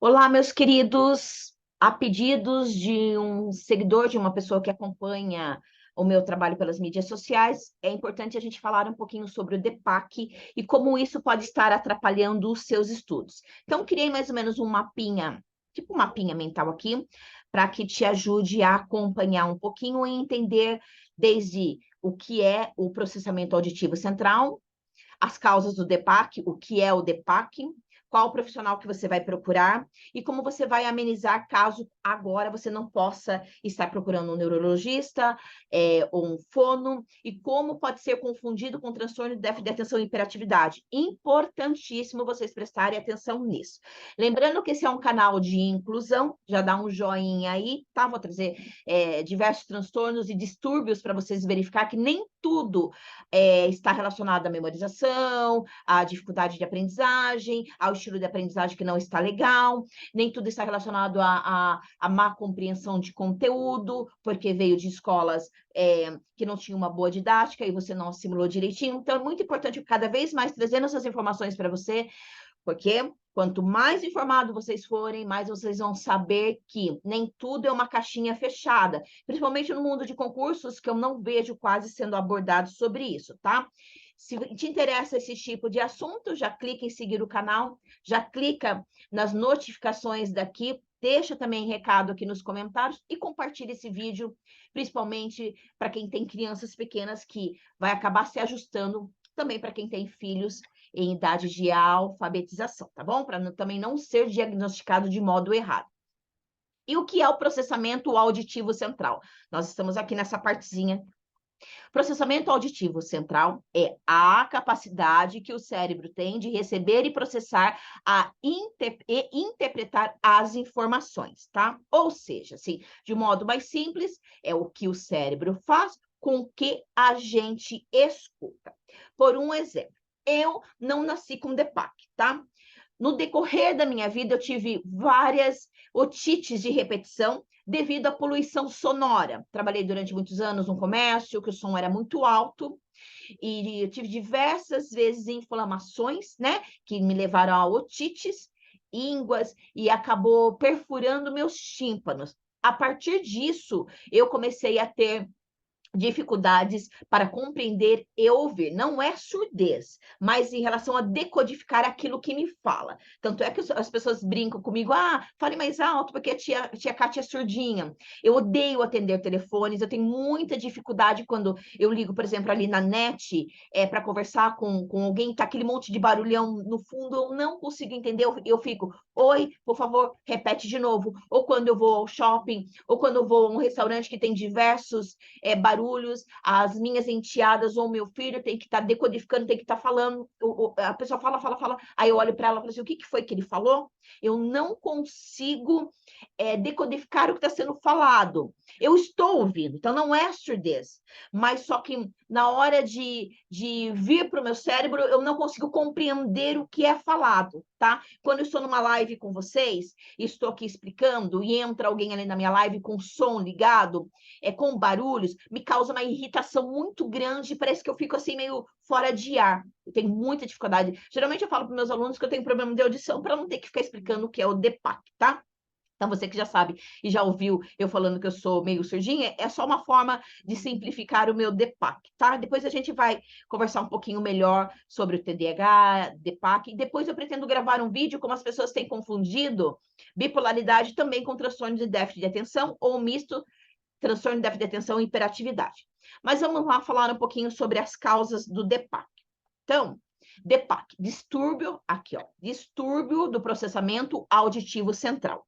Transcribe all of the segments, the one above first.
Olá, meus queridos. A pedidos de um seguidor, de uma pessoa que acompanha o meu trabalho pelas mídias sociais, é importante a gente falar um pouquinho sobre o DEPAC e como isso pode estar atrapalhando os seus estudos. Então, criei mais ou menos um mapinha, tipo um mapinha mental aqui, para que te ajude a acompanhar um pouquinho e entender desde o que é o processamento auditivo central, as causas do DEPAC, o que é o DEPAC, qual o profissional que você vai procurar e como você vai amenizar caso agora você não possa estar procurando um neurologista ou um fono, e como pode ser confundido com transtorno de déficit de atenção e hiperatividade. Importantíssimo vocês prestarem atenção nisso. Lembrando que esse é um canal de inclusão, já dá um joinha aí, tá? Vou trazer diversos transtornos e distúrbios para vocês verificar que nem tudo está relacionado à memorização, à dificuldade de aprendizagem, ao estilo de aprendizagem que não está legal, nem tudo está relacionado à má compreensão de conteúdo, porque veio de escolas que não tinham uma boa didática e você não assimilou direitinho. Então, é muito importante cada vez mais trazendo essas informações para você, porque quanto mais informado vocês forem, mais vocês vão saber que nem tudo é uma caixinha fechada, principalmente no mundo de concursos, que eu não vejo quase sendo abordado sobre isso, tá? Se te interessa esse tipo de assunto, já clica em seguir o canal, já clica nas notificações daqui, deixa também recado aqui nos comentários e compartilha esse vídeo, principalmente para quem tem crianças pequenas, que vai acabar se ajustando também para quem tem filhos em idade de alfabetização, tá bom? Para também não ser diagnosticado de modo errado. E o que é o processamento auditivo central? Nós estamos aqui nessa partezinha. Processamento auditivo central é a capacidade que o cérebro tem de receber e processar e interpretar as informações, tá? Ou seja, assim, de modo mais simples, é o que o cérebro faz com o que a gente escuta. Por um exemplo, eu não nasci com DEPAC, tá? No decorrer da minha vida, eu tive várias otites de repetição devido à poluição sonora. Trabalhei durante muitos anos no comércio, que o som era muito alto, e eu tive diversas vezes inflamações, né, que me levaram a otites, ínguas, e acabou perfurando meus tímpanos. A partir disso, eu comecei a ter dificuldades para compreender e ouvir. Não é surdez, mas em relação a decodificar aquilo que me fala. Tanto é que as pessoas brincam comigo, fale mais alto, porque a tia Kátia é surdinha. Eu odeio atender telefones, eu tenho muita dificuldade quando eu ligo, por exemplo, ali na net, para conversar com alguém, tá aquele monte de barulhão no fundo, eu não consigo entender, eu fico, oi, por favor, repete de novo. Ou quando eu vou ao shopping, ou quando eu vou a um restaurante que tem diversos barulhos, as minhas enteadas ou meu filho tem que estar decodificando, tem que estar falando, a pessoa fala, aí eu olho para ela e falo assim, o que foi que ele falou? Eu não consigo decodificar o que está sendo falado. Eu estou ouvindo, então não é surdez, mas só que na hora de vir para o meu cérebro, eu não consigo compreender o que é falado, tá? Quando eu estou numa live com vocês, estou aqui explicando, e entra alguém ali na minha live com som ligado, com barulhos, me causa uma irritação muito grande, parece que eu fico assim meio fora de ar. Eu tenho muita dificuldade. Geralmente eu falo para meus alunos que eu tenho problema de audição para não ter que ficar explicando o que é o DEPAC, tá? Então, você que já sabe e já ouviu eu falando que eu sou meio surdinha, é só uma forma de simplificar o meu DEPAC, tá? Depois a gente vai conversar um pouquinho melhor sobre o TDAH, DEPAC, e depois eu pretendo gravar um vídeo como as pessoas têm confundido bipolaridade também com transtorno de déficit de atenção ou misto, transtorno de déficit de atenção e hiperatividade. Mas vamos lá falar um pouquinho sobre as causas do DEPAC. Então, DEPAC, distúrbio, aqui ó, distúrbio do processamento auditivo central,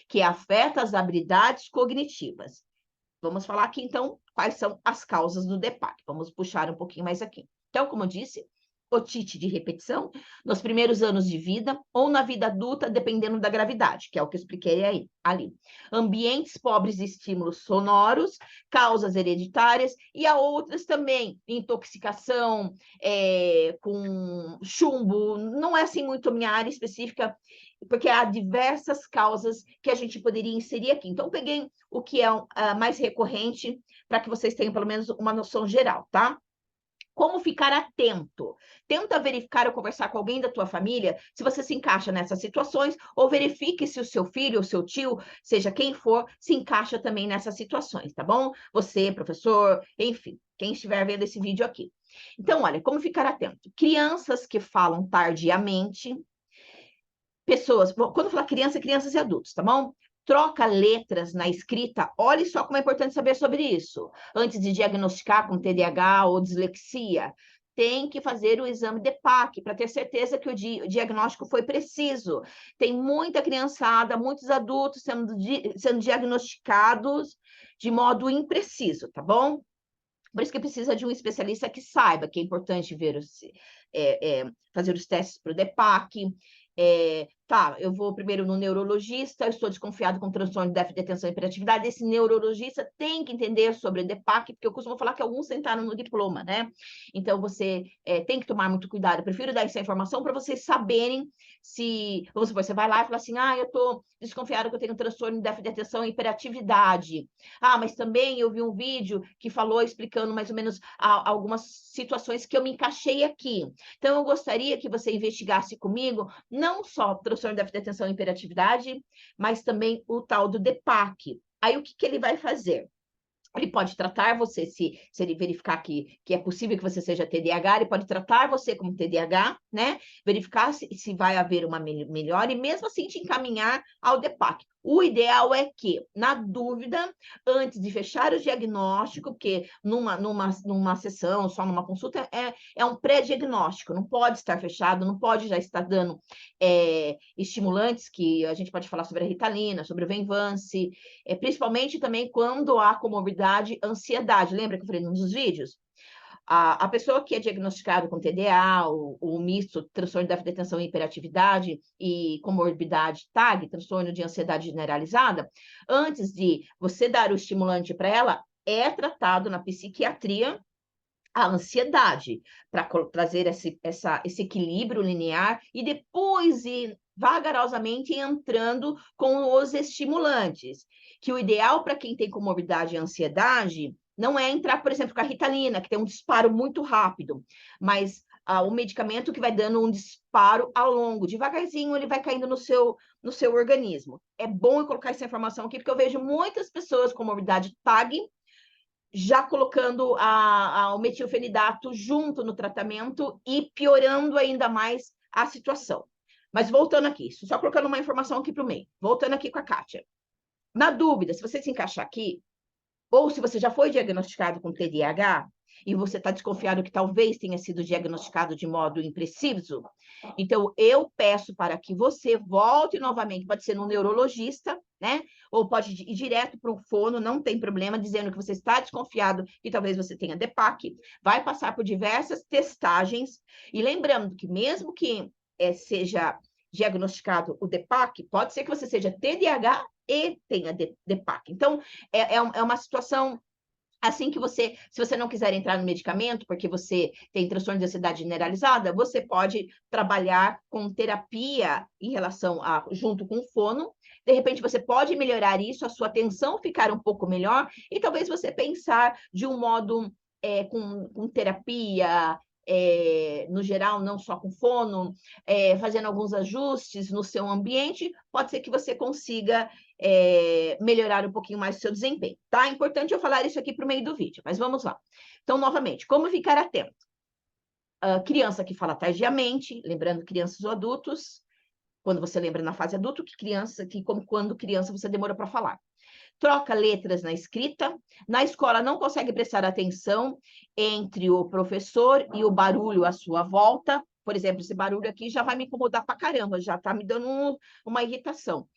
que afeta as habilidades cognitivas. Vamos falar aqui, então, quais são as causas do DEPAC. Vamos puxar um pouquinho mais aqui. Então, como eu disse, otite de repetição nos primeiros anos de vida ou na vida adulta, dependendo da gravidade, que é o que eu expliquei aí, ali. Ambientes pobres de estímulos sonoros, causas hereditárias, e há outras também, intoxicação com chumbo, não é assim muito a minha área específica, porque há diversas causas que a gente poderia inserir aqui. Então, peguei o que é mais recorrente, para que vocês tenham pelo menos uma noção geral, tá? Como ficar atento? Tenta verificar ou conversar com alguém da tua família se você se encaixa nessas situações, ou verifique se o seu filho ou seu tio, seja quem for, se encaixa também nessas situações, tá bom? Você, professor, enfim, quem estiver vendo esse vídeo aqui. Então, olha, como ficar atento? Crianças que falam tardiamente, pessoas, quando eu falar criança, crianças e adultos, tá bom? Troca letras na escrita, olhe só como é importante saber sobre isso. Antes de diagnosticar com TDAH ou dislexia, tem que fazer o exame DEPAC para ter certeza que o diagnóstico foi preciso. Tem muita criançada, muitos adultos sendo diagnosticados de modo impreciso, tá bom? Por isso que precisa de um especialista que saiba que é importante fazer os testes para o DEPAC. Tá, eu vou primeiro no neurologista, eu estou desconfiado com transtorno de déficit de atenção e hiperatividade. Esse neurologista tem que entender sobre o DEPAC, porque eu costumo falar que alguns sentaram no diploma, né? Então, você tem que tomar muito cuidado. Eu prefiro dar essa informação para vocês saberem se, vamos supor, você vai lá e fala assim, eu estou desconfiado que eu tenho transtorno de déficit de atenção e hiperatividade. Mas também eu vi um vídeo que falou explicando mais ou menos algumas situações que eu me encaixei aqui. Então, eu gostaria que você investigasse comigo não só transtorno de déficit de atenção e hiperatividade, mas também o tal do DEPAC. Aí, o que ele vai fazer? Ele pode tratar você, se ele verificar que é possível que você seja TDAH, ele pode tratar você como TDAH, né? Verificar se vai haver uma melhora e mesmo assim te encaminhar ao DEPAC. O ideal é que, na dúvida, antes de fechar o diagnóstico, porque numa sessão, só numa consulta, é um pré-diagnóstico, não pode estar fechado, não pode já estar dando estimulantes, que a gente pode falar sobre a Ritalina, sobre o Venvance, principalmente também quando há comorbidade, ansiedade. Lembra que eu falei nos vídeos? A pessoa que é diagnosticada com TDA, o misto, transtorno de déficit de atenção e hiperatividade e comorbidade TAG, transtorno de ansiedade generalizada, antes de você dar o estimulante para ela, é tratado na psiquiatria a ansiedade, para trazer esse equilíbrio linear e depois ir vagarosamente entrando com os estimulantes. Que o ideal para quem tem comorbidade e ansiedade não é entrar, por exemplo, com a Ritalina, que tem um disparo muito rápido, mas o medicamento que vai dando um disparo a longo, devagarzinho ele vai caindo no seu organismo. É bom eu colocar essa informação aqui, porque eu vejo muitas pessoas com comorbidade TAG já colocando o metilfenidato junto no tratamento e piorando ainda mais a situação. Mas voltando aqui, só colocando uma informação aqui para o meio. Voltando aqui com a Kátia. Na dúvida, se você se encaixar aqui, ou se você já foi diagnosticado com TDAH, e você está desconfiado que talvez tenha sido diagnosticado de modo impreciso, então eu peço para que você volte novamente, pode ser no neurologista, né? Ou pode ir direto para um fono, não tem problema, dizendo que você está desconfiado e talvez você tenha DEPAC, vai passar por diversas testagens, e lembrando que mesmo que seja diagnosticado o DEPAC, pode ser que você seja TDAH e tenha DEPAC. Então, é uma situação assim que se você não quiser entrar no medicamento, porque você tem transtorno de ansiedade generalizada, você pode trabalhar com terapia em relação junto com o fono. De repente, você pode melhorar isso, a sua atenção ficar um pouco melhor, e talvez você pensar de um modo com terapia, no geral, não só com fono, fazendo alguns ajustes no seu ambiente, pode ser que você consiga melhorar um pouquinho mais o seu desempenho, tá? É importante eu falar isso aqui para o meio do vídeo, mas vamos lá. Então, novamente, como ficar atento? Criança que fala tardiamente, lembrando crianças ou adultos, quando você lembra na fase adulto, como quando criança você demora para falar. Troca letras na escrita, na escola não consegue prestar atenção entre o professor e o barulho à sua volta. Por exemplo, esse barulho aqui já vai me incomodar para caramba, já está me dando uma irritação.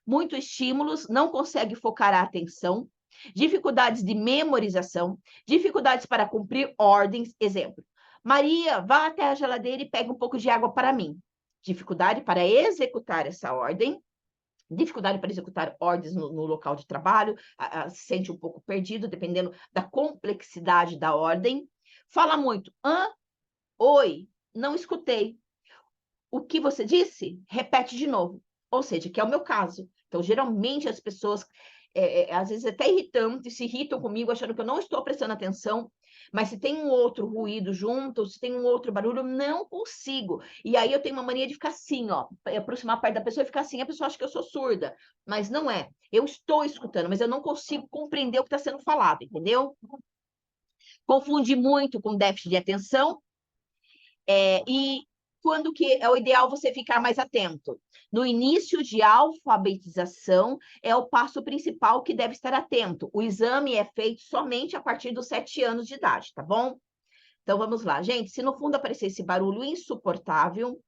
Muitos estímulos, não consegue focar a atenção, dificuldades de memorização, dificuldades para cumprir ordens. Exemplo, Maria, vá até a geladeira e pegue um pouco de água para mim. Dificuldade para executar essa ordem, dificuldade para executar ordens no local de trabalho, se sente um pouco perdido, dependendo da complexidade da ordem. Fala muito, oi, não escutei. O que você disse? Repete de novo. Ou seja, que é o meu caso. Então, geralmente, as pessoas, às vezes, até irritantes, se irritam comigo, achando que eu não estou prestando atenção. Mas se tem um outro ruído junto, se tem um outro barulho, eu não consigo. E aí eu tenho uma mania de ficar assim, ó, aproximar perto da pessoa e ficar assim, a pessoa acha que eu sou surda, mas não é. Eu estou escutando, mas eu não consigo compreender o que está sendo falado, entendeu? Confunde muito com déficit de atenção, e quando que é o ideal você ficar mais atento? No início de alfabetização é o passo principal que deve estar atento. O exame é feito somente a partir dos 7 anos de idade, tá bom? Então vamos lá, gente. Se no fundo aparecer esse barulho insuportável,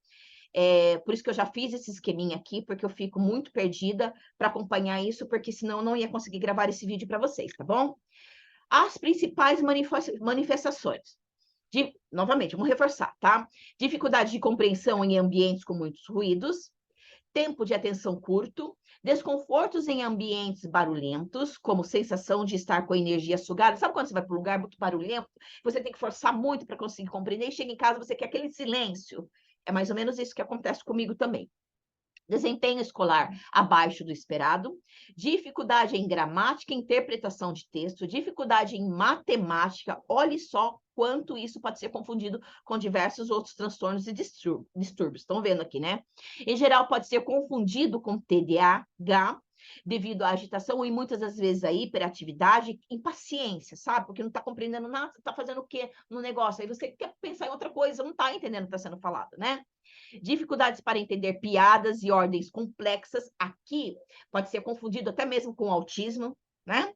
por isso que eu já fiz esse esqueminha aqui, porque eu fico muito perdida para acompanhar isso, porque senão eu não ia conseguir gravar esse vídeo para vocês, tá bom? As principais manifestações. Novamente, vamos reforçar, tá? Dificuldade de compreensão em ambientes com muitos ruídos, tempo de atenção curto, desconfortos em ambientes barulhentos, como sensação de estar com a energia sugada. Sabe quando você vai para um lugar muito barulhento, você tem que forçar muito para conseguir compreender, e chega em casa, você quer aquele silêncio. É mais ou menos isso que acontece comigo também. Desempenho escolar abaixo do esperado, dificuldade em gramática e interpretação de texto, dificuldade em matemática. Olhe só quanto isso pode ser confundido com diversos outros transtornos e distúrbios. Estão vendo aqui, né? Em geral, pode ser confundido com TDAH, devido à agitação e muitas das vezes a hiperatividade, impaciência, sabe? Porque não está compreendendo nada, está fazendo o quê no negócio? Aí você quer pensar em outra coisa, não está entendendo o que está sendo falado, né? Dificuldades para entender piadas e ordens complexas. Aqui pode ser confundido até mesmo com autismo, né?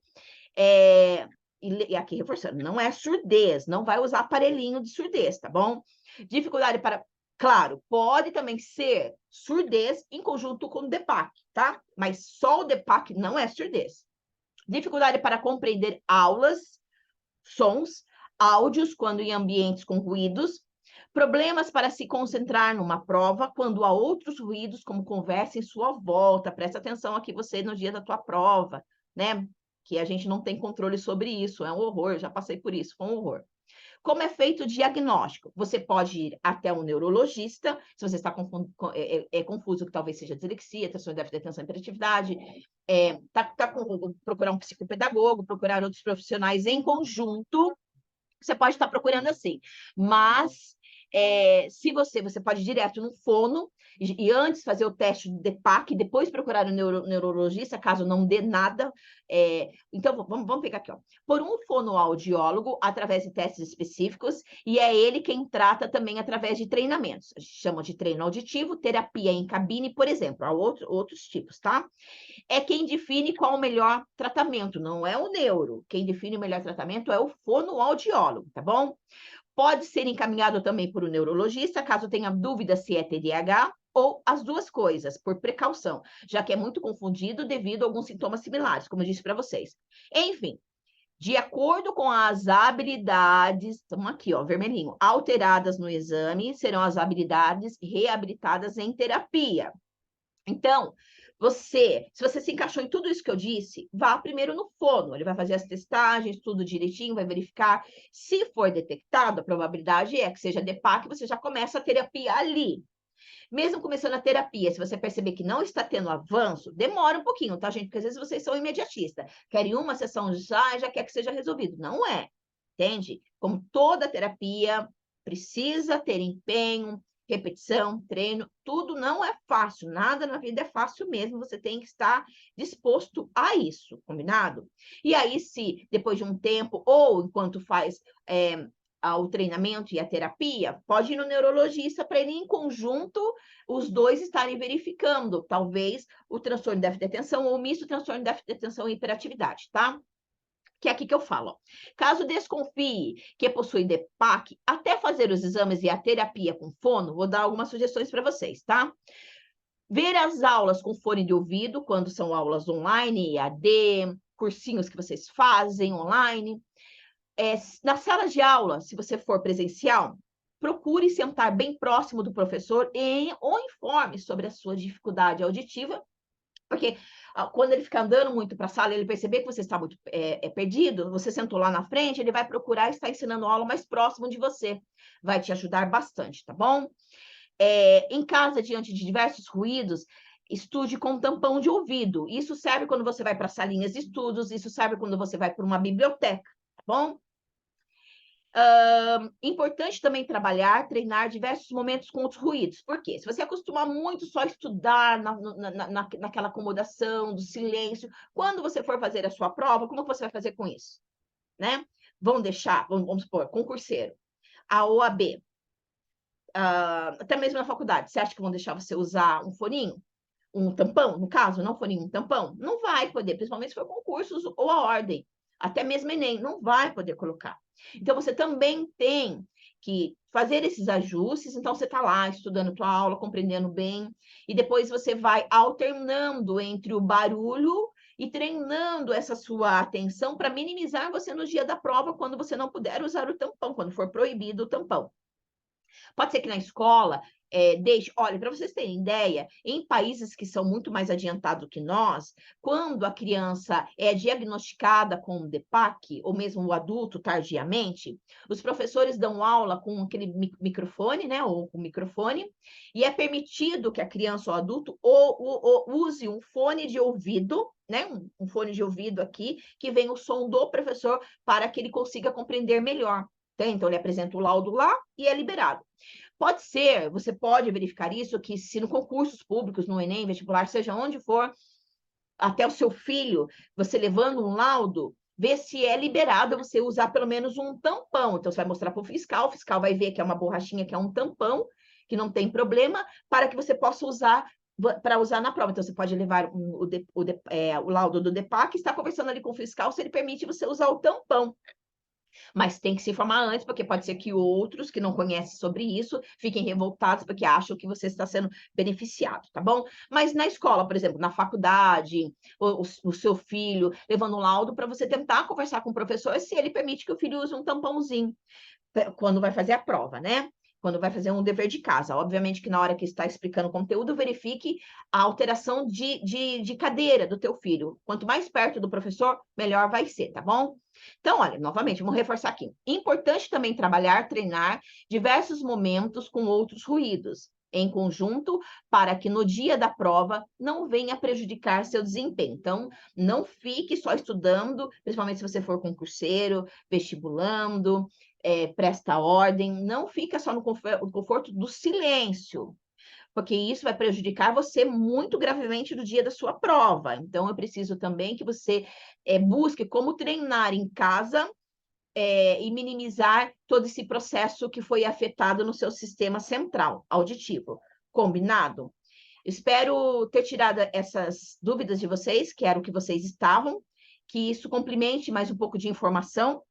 E aqui reforçando, não é surdez, não vai usar aparelhinho de surdez, tá bom? Dificuldade para. Claro, pode também ser surdez em conjunto com o DEPAC, tá? Mas só o DEPAC não é surdez. Dificuldade para compreender aulas, sons, áudios quando em ambientes com ruídos, problemas para se concentrar numa prova quando há outros ruídos, como conversa em sua volta. Presta atenção aqui você no dia da tua prova, né? Que a gente não tem controle sobre isso, é um horror, já passei por isso, foi um horror. Como é feito o diagnóstico? Você pode ir até um neurologista, se você está confuso, que talvez seja dislexia, transtorno de déficit de atenção e hiperatividade, procurar um psicopedagogo, procurar outros profissionais em conjunto. Você pode estar procurando assim, mas se você pode ir direto no fono e antes fazer o teste do DEPAC, depois procurar o neurologista, caso não dê nada. Então, vamos pegar aqui, ó. Por um fonoaudiólogo, através de testes específicos, e é ele quem trata também através de treinamentos. A gente chama de treino auditivo, terapia em cabine, por exemplo. Há outros tipos, tá? É quem define qual o melhor tratamento, não é o neuro. Quem define o melhor tratamento é o fonoaudiólogo, tá bom? Pode ser encaminhado também por um neurologista, caso tenha dúvida se é TDAH, ou as duas coisas, por precaução, já que é muito confundido devido a alguns sintomas similares, como eu disse para vocês. Enfim, de acordo com as habilidades, estamos aqui, ó, vermelhinho, alteradas no exame, serão as habilidades reabilitadas em terapia. Então, se você se encaixou em tudo isso que eu disse, vá primeiro no fono. Ele vai fazer as testagens, tudo direitinho, vai verificar. Se for detectado, a probabilidade é que seja DEPAC, você já começa a terapia ali. Mesmo começando a terapia, se você perceber que não está tendo avanço, demora um pouquinho, tá, gente? Porque às vezes vocês são imediatistas. Querem uma sessão já quer que seja resolvido. Não é, entende? Como toda terapia, precisa ter empenho, repetição, treino, tudo não é fácil, nada na vida é fácil mesmo, você tem que estar disposto a isso, combinado? E aí, se depois de um tempo, ou enquanto faz o treinamento e a terapia, pode ir no neurologista para ele, em conjunto, os dois estarem verificando, talvez, o transtorno de déficit de atenção ou o misto transtorno de déficit de atenção e hiperatividade, tá? Que é aqui que eu falo. Ó. Caso desconfie que possui DEPAC, até fazer os exames e a terapia com fono, vou dar algumas sugestões para vocês, tá? Ver as aulas com fone de ouvido, quando são aulas online, EAD, cursinhos que vocês fazem online. Na sala de aula, se você for presencial, procure sentar bem próximo do professor ou informe sobre a sua dificuldade auditiva, porque quando ele fica andando muito para a sala, ele perceber que você está muito perdido, você sentou lá na frente, ele vai procurar estar ensinando a aula mais próximo de você. Vai te ajudar bastante, tá bom? Em casa, diante de diversos ruídos, estude com tampão de ouvido. Isso serve quando você vai para salinhas de estudos, isso serve quando você vai para uma biblioteca, tá bom? Importante também trabalhar, treinar diversos momentos com outros ruídos. Por quê? Se você acostumar muito só a estudar naquela acomodação, do silêncio, quando você for fazer a sua prova, como você vai fazer com isso? Né? Vão deixar, vamos supor, concurseiro, a OAB, até mesmo na faculdade, você acha que vão deixar você usar um foninho? Um tampão, no caso, não foninho, um tampão? Não vai poder, principalmente se for concursos ou a ordem. Até mesmo Enem, não vai poder colocar. Então, você também tem que fazer esses ajustes. Então, você está lá estudando tua aula, compreendendo bem, e depois você vai alternando entre o barulho e treinando essa sua atenção para minimizar você no dia da prova, quando você não puder usar o tampão, quando for proibido o tampão. Pode ser que na escola deixe. Olha, para vocês terem ideia, em países que são muito mais adiantados que nós, quando a criança é diagnosticada com um DEPAC, ou mesmo o adulto tardiamente, os professores dão aula com aquele microfone, né, ou com microfone, e é permitido que a criança ou adulto use um fone de ouvido, né, um fone de ouvido aqui, que vem o som do professor para que ele consiga compreender melhor. Então, ele apresenta o laudo lá e é liberado. Pode ser, você pode verificar isso, que se no concursos públicos, no Enem, vestibular, seja onde for, até o seu filho, você levando um laudo, ver se é liberado você usar pelo menos um tampão. Então, você vai mostrar para o fiscal vai ver que é uma borrachinha, que é um tampão, que não tem problema, para que você possa usar para usar na prova. Então, você pode levar o laudo do DEPAC, está conversando ali com o fiscal se ele permite você usar o tampão. Mas tem que se informar antes, porque pode ser que outros que não conhecem sobre isso fiquem revoltados porque acham que você está sendo beneficiado, tá bom? Mas na escola, por exemplo, na faculdade, o seu filho levando um laudo para você tentar conversar com o professor se ele permite que o filho use um tampãozinho quando vai fazer a prova, né? Quando vai fazer um dever de casa. Obviamente que na hora que está explicando o conteúdo, verifique a alteração de cadeira do teu filho. Quanto mais perto do professor, melhor vai ser, tá bom? Então, olha, novamente, vamos reforçar aqui. Importante também trabalhar, treinar diversos momentos com outros ruídos em conjunto, para que no dia da prova não venha prejudicar seu desempenho. Então, não fique só estudando, principalmente se você for concurseiro, vestibulando, presta ordem, não fica só no conforto do silêncio, porque isso vai prejudicar você muito gravemente no dia da sua prova. Então, eu preciso também que você busque como treinar em casa e minimizar todo esse processo que foi afetado no seu sistema central auditivo. Combinado? Espero ter tirado essas dúvidas de vocês, que era o que vocês estavam, que isso complemente mais um pouco de informação.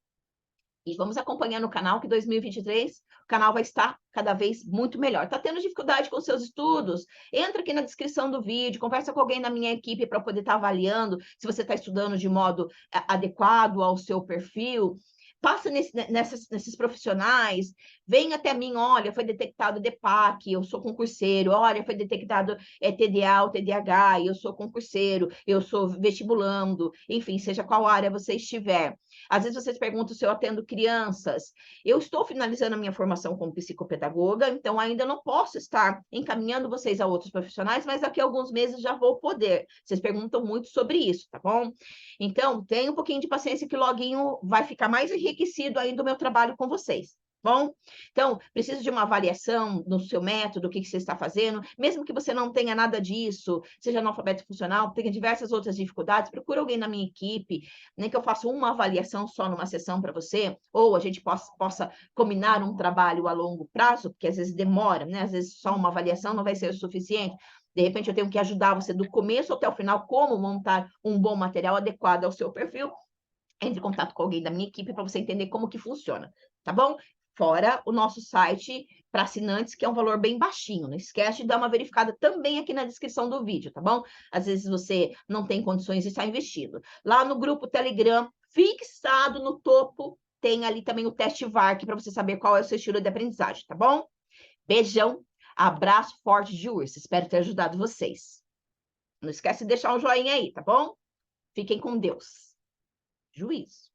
E vamos acompanhando o canal, que 2023 o canal vai estar cada vez muito melhor. Está tendo dificuldade com seus estudos? Entra aqui na descrição do vídeo, conversa com alguém da minha equipe para poder estar avaliando se você está estudando de modo adequado ao seu perfil. Passa nesses profissionais, vem até mim, olha, foi detectado DEPAC, eu sou concurseiro, olha, foi detectado TDA ou TDAH, eu sou concurseiro, eu sou vestibulando, enfim, seja qual área você estiver. Às vezes vocês perguntam se eu atendo crianças. Eu estou finalizando a minha formação como psicopedagoga, então ainda não posso estar encaminhando vocês a outros profissionais, mas daqui a alguns meses já vou poder. Vocês perguntam muito sobre isso, tá bom? Então, tenha um pouquinho de paciência que loguinho vai ficar mais enriquecido ainda o meu trabalho com vocês. Bom, então, preciso de uma avaliação no seu método, o que você está fazendo, mesmo que você não tenha nada disso, seja analfabeto funcional, tenha diversas outras dificuldades, procura alguém na minha equipe, nem que eu faça uma avaliação só numa sessão para você, ou a gente possa combinar um trabalho a longo prazo, porque às vezes demora, né? Às vezes só uma avaliação não vai ser o suficiente. De repente, eu tenho que ajudar você do começo até o final, como montar um bom material adequado ao seu perfil. Entre em contato com alguém da minha equipe para você entender como que funciona, tá bom? Fora o nosso site para assinantes, que é um valor bem baixinho. Não esquece de dar uma verificada também aqui na descrição do vídeo, tá bom? Às vezes você não tem condições de estar investindo. Lá no grupo Telegram, fixado no topo, tem ali também o teste VARC para você saber qual é o seu estilo de aprendizagem, tá bom? Beijão, abraço forte de urso. Espero ter ajudado vocês. Não esquece de deixar um joinha aí, tá bom? Fiquem com Deus. Juízo.